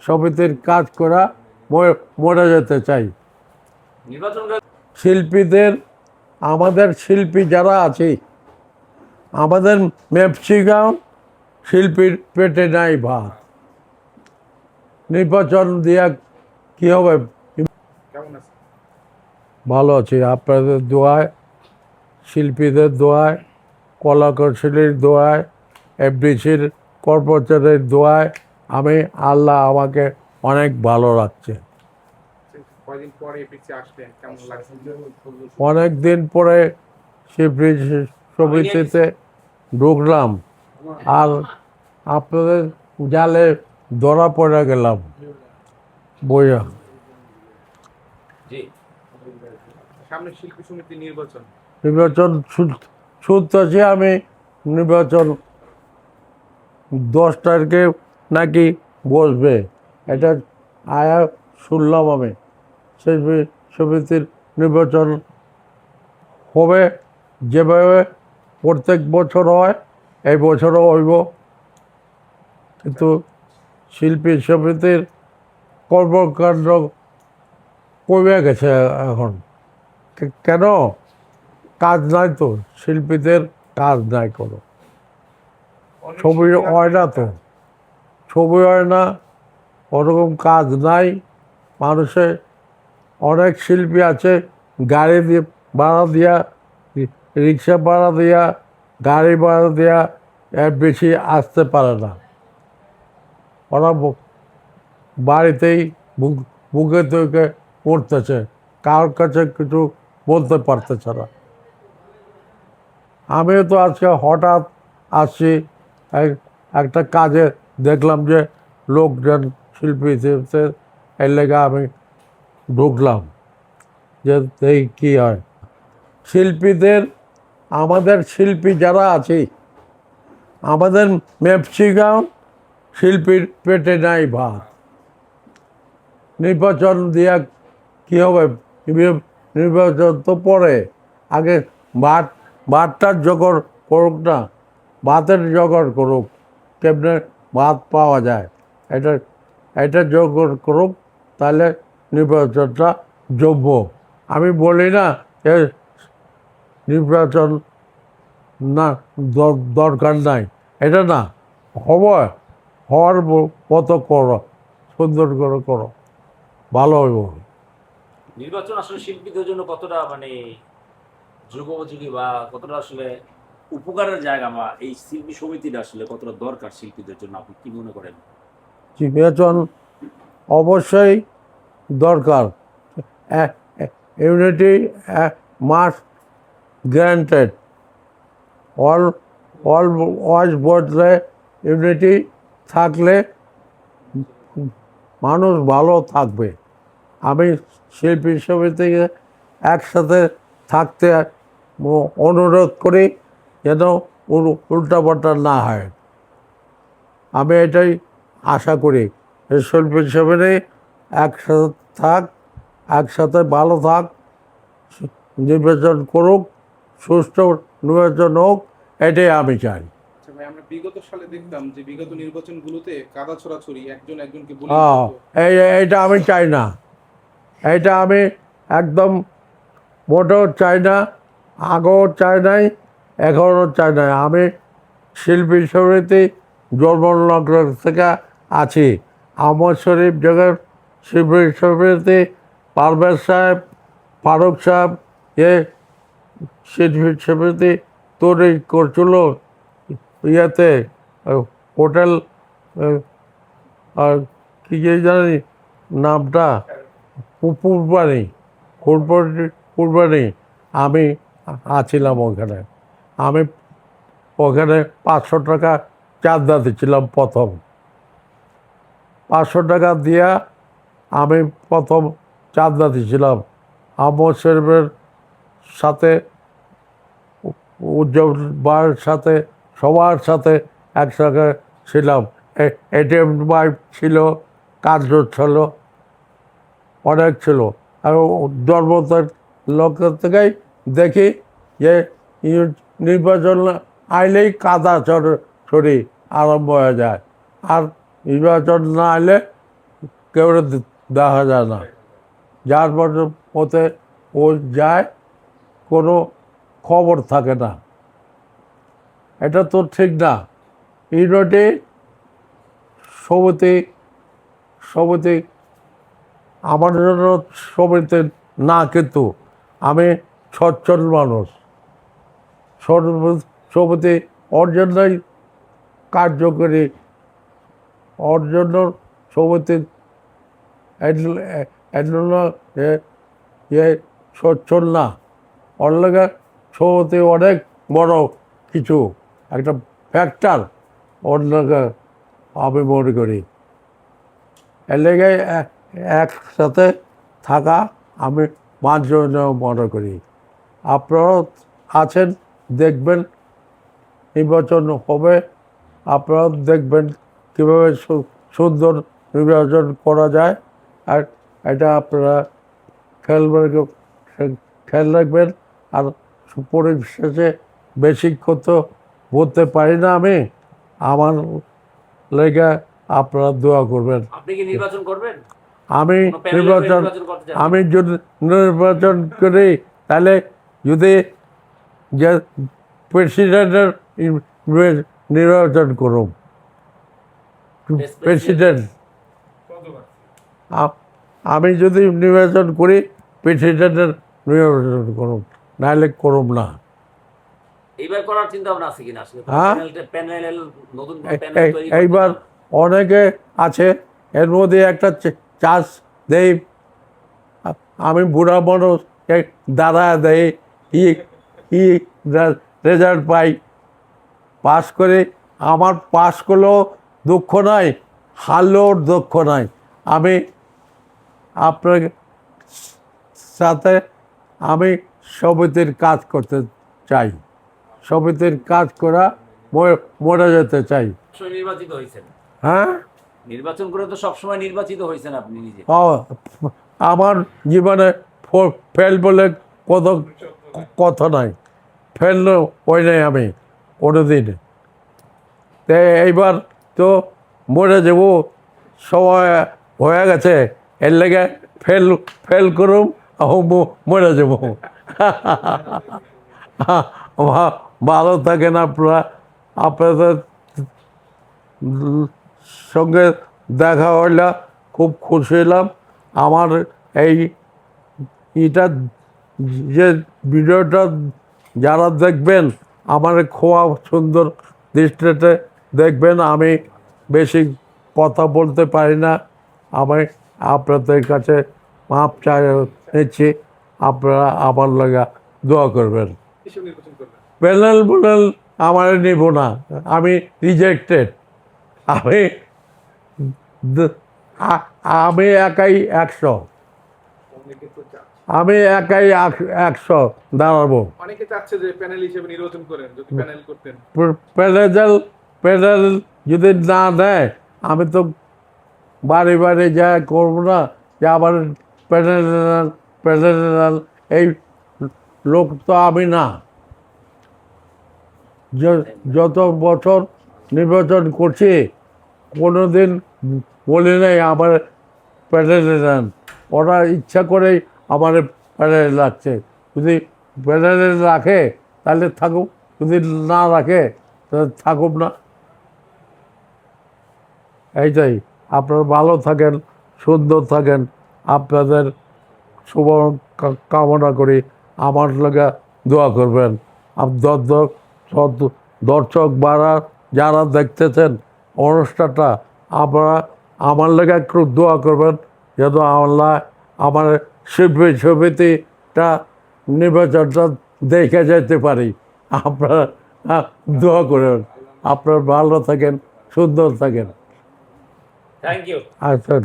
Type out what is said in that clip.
সমিতির কাজ করা মরে যেতে চাই। শিল্পীদের, আমাদের শিল্পী যারা আছে, আমাদের মেপসিগাঁও শিল্পীর পেটে নাই ভাত। নির্বাচন দিয়া কি হবে? ভালো আছি আপনাদের দোয়ায়, শিল্পীদের দোয়ায়, কলাকুশলীর দোয়ায়, এফডিসির কর্মচারীর দোয়ায় আমি আল্লাহ আমাকে অনেক ভালো রাখছে। অনেক দিন পরে সমিতিতে ঢুকলাম আর আপনাদের জালে ধরা পড়ে গেলাম বইয়া। নির্বাচন শুনতেছি আমি, নির্বাচন 10 তারিখে নাকি বসবে, এটা আয়া শুনলাম আমি। সেই সমিতির নির্বাচন হবে যেভাবে প্রত্যেক বছর হয়, এই বছরও হইব। কিন্তু শিল্পী সমিতির কর্মকাণ্ড কমে গেছে এখন। কেন? কাজ নাই তো, শিল্পীদের কাজ নাই কোনো। ছবি হয় না তো, ছবি হয় না, ওরকম কাজ নাই। মানুষের অনেক শিল্পী আছে গাড়ি দিয়ে ভাড়া দিয়া, রিক্সা ভাড়া দিয়া, গাড়ি ভাড়া দিয়া এর বেশি আসতে পারে না। ওরা বাড়িতেই বুকে তুকে পড়তেছে, কার কাছে কিছু বলতে পারতেছে না। আমিও তো আজকে হঠাৎ আসছি, একটা কাজে দেখলাম যে লোকজন শিল্পী এর লেগে আমি ঢুকলাম যে এই কী হয়। শিল্পীদের, আমাদের শিল্পী যারা আছে, আমাদের মেপসিগাঁও শিল্পীর পেটে নাই ভাত। নির্বাচন দিয়া কী হবে? নির্বাচন তো পরে, আগে ভাতটার জোগাড় করুক না, ভাতের জোগাড় করুক, কেমনে ভাত পাওয়া যায় এটা জোগাড় করুক, তাহলে নির্বাচনটা যোগ্য। আমি বলি না যে নির্বাচন না দরকার নাই, এটা না, হওয়ার মতো করো, সুন্দর করে করো, ভালো হইব। নির্বাচন আসলে শিল্পীদের জন্য কতটা যুগোপযোগী বা কতটা আসলে উপকারের জায়গা, বা এই শিল্পী সমিতিটা আসলে কতটা দরকার শিল্পীদের জন্য, আপনি কি মনে করেন? নির্বাচন অবশ্যই দরকার। ইউনিটি মাস্ট গ্রান্টেড, অল ওয়াজ বদলে ইউনিটি থাকলে মানুষ ভালো থাকবে। আমি শিল্পী সমিতিকে একসাথে থাকতে অনুরোধ করি, যেন উল্টাপাল্টা না হয়। আমি এটাই আশা করি, শিল্পী সমিতি একসাথে থাক, একসাথে ভালো থাক, নির্বাচন করুক, সুষ্ঠু নির্বাচন হোক, এটাই আমি চাই। আমরা বিগত সালে দেখতাম যে বিগত নির্বাচনগুলোতে কাদা ছড়াছড়ি, একজন একজনকে বলে এইটা আমি চাই না, এইটা আমি একদম মোটেও চাই না, আগেও চাই নাই, এখনও চাই নাই। আমি শিল্পী সমিতি জন্মলগ্ন থেকে আছি। আহমদ শরীফ জগৎ শিল্পী সমিতি, পারভেজ সাহেব, ফারুক সাহেব, শিল্পী সমিতি তৈরি করছিল ইয়েতে, হোটেল আর কী জানি নামটা, পূর্বাণী, আমি আছিলাম ওখানে। আমি ওখানে 500 টাকা চাঁদা দিচ্ছিলাম প্রথম। 500 টাকা দিয়া আমি প্রথম চাঁদা দিচ্ছিলাম। আহমদ শরীফের সাথে, উজ্জ্বল ভাইয়ের সাথে, সবার সাথে একসাথে ছিলাম। এটিএম বাইক ছিল, কার্য ছিল, অনেক ছিল। আর জন্মতের লোকের থেকেই দেখি যে নির্বাচন আইলেই কাদা ছড়ি আরম্ভ হয়ে যায়, আর নির্বাচন না আইলে কেউ দেখা যায় না, যার পথে ও যায় কোনো খবর থাকে না। এটা তো ঠিক না। ইউনিটি সমিতি সমিতি আমার জন্য সমিতি না, কিন্তু আমি সচ্ছল মানুষ। সমিতি ওর জন্যই কার্যকরী, ওর জন্য সমিতি সচ্ছল না। ওর লেগে সমিতি অনেক বড় কিছু, একটা ফ্যাক্টর ওর লেগে আমি মনে করি। এর লেগে একসাথে থাকা আমি বাঞ্ছনীয় মনে করি। আপনারাও আছেন, দেখবেন, নির্বাচন হবে, আপনারাও দেখবেন কীভাবে সুন্দর নির্বাচন করা যায়। আর এটা আপনারা খেয়াল রাখবেন। আর পরিশেষে বেশি কথা বলতে পারি না আমি, আমার লেগে আপনারা দোয়া করবেন। আপনি কি নির্বাচন করবেন? আমি কোনো প্যানেলে নির্বাচন করতে চান? আমি যদি নির্বাচন করি, তাহলে যদি যে প্রেসিডেন্টের নির্বাচন করুন, প্রেসিডেন্ট আমি যদি নির্বাচন করি, প্রেসিডেন্টের নির্বাচন করুন, নাহলে করুন না। এইবার করার চিন্তা ভাবনা আছে কিনা আসলে? হ্যাঁ? প্যানেল নতুন প্যানেল তৈরি করতে এইবার চান? অনেকে আছে, এর মধ্যে একটা চান্স দেই। আমি বুড়া মানুষ, দাদা দেয় ই রেজাল্ট পাই, পাস করে। আমার পাস করলেও দুঃখ নাই, হারলেও দুঃখ নাই। আমি আপনার সাথে আমি সমিতির কাজ করতে চাই, সমিতির কাজ করা মরে যেতে চাই। সবসময় নির্বাচিত হয়েছেন, হ্যাঁ, নির্বাচন করে তো সবসময় নির্বাচিত হয়েছেন আপনি নিজে। আমার জীবনে ফেল বলে কত কথা নাই, ফেল হই নাই আমি কোনোদিন। তো এইবার তো মরে যাব, সময় হয়ে গেছে, এর লেগে ফেল করুম, মরে যাব। ভালো থাকেন আপনারা। আপনাদের সঙ্গে দেখা হইলে খুব খুশি হলাম। আমার এটা যে ভিডিওটা যারা দেখবেন, আমার খোয়া সুন্দর দৃষ্টিতে দেখবেন। আমি বেশি কথা বলতে পারি না, আমি আপনাদের কাছে মাপ চাই নিচ্ছি। আপনারা আমার লাগা দোয়া করবেন। কিসব নির্বাচন করবেন? প্যানেল আমার নিব না, আমি রিজেক্টেড। আমি আমি একাই 100, অনেকে তো চাচ্ছে, আমি একাই 100 দাঁড়াবো। অনেকে চাচ্ছে যে প্যানেল হিসেবে নির্বাচন করেন, যদি প্যানেল করতেন। প্যানেল যদি না দেয়, আমি তো বাড়ি বাড়ি যা করবো না যে আমার প্যানেল। এই লোক তো আমি না। যত বছর নির্বাচন করছি, কোনো দিন বলি নাই আমার প্যানেলে নেন। ওরা ইচ্ছা করেই আমার প্যানেলে রাখছে। যদি প্যানেলে রাখে তাহলে থাকুক, যদি না রাখে তাহলে থাকুক না। এইটাই। আপনারা ভালো থাকেন, সুন্দর থাকেন। আপনাদের শুভ কামনা করি। আমার লাগা দোয়া করবেন। দর্শক বাড়া যারা দেখতেছেন অনুষ্ঠানটা, আপনারা আমার লাগা একটু দোয়া করবেন, যেন আল্লাহ আমার সমিতিটা নির্বাচনটা দেখে যেতে পারি। আপনারা দোয়া করবেন। আপনারা ভালো থাকেন, সুন্দর থাকেন। Thank you. আচ্ছা।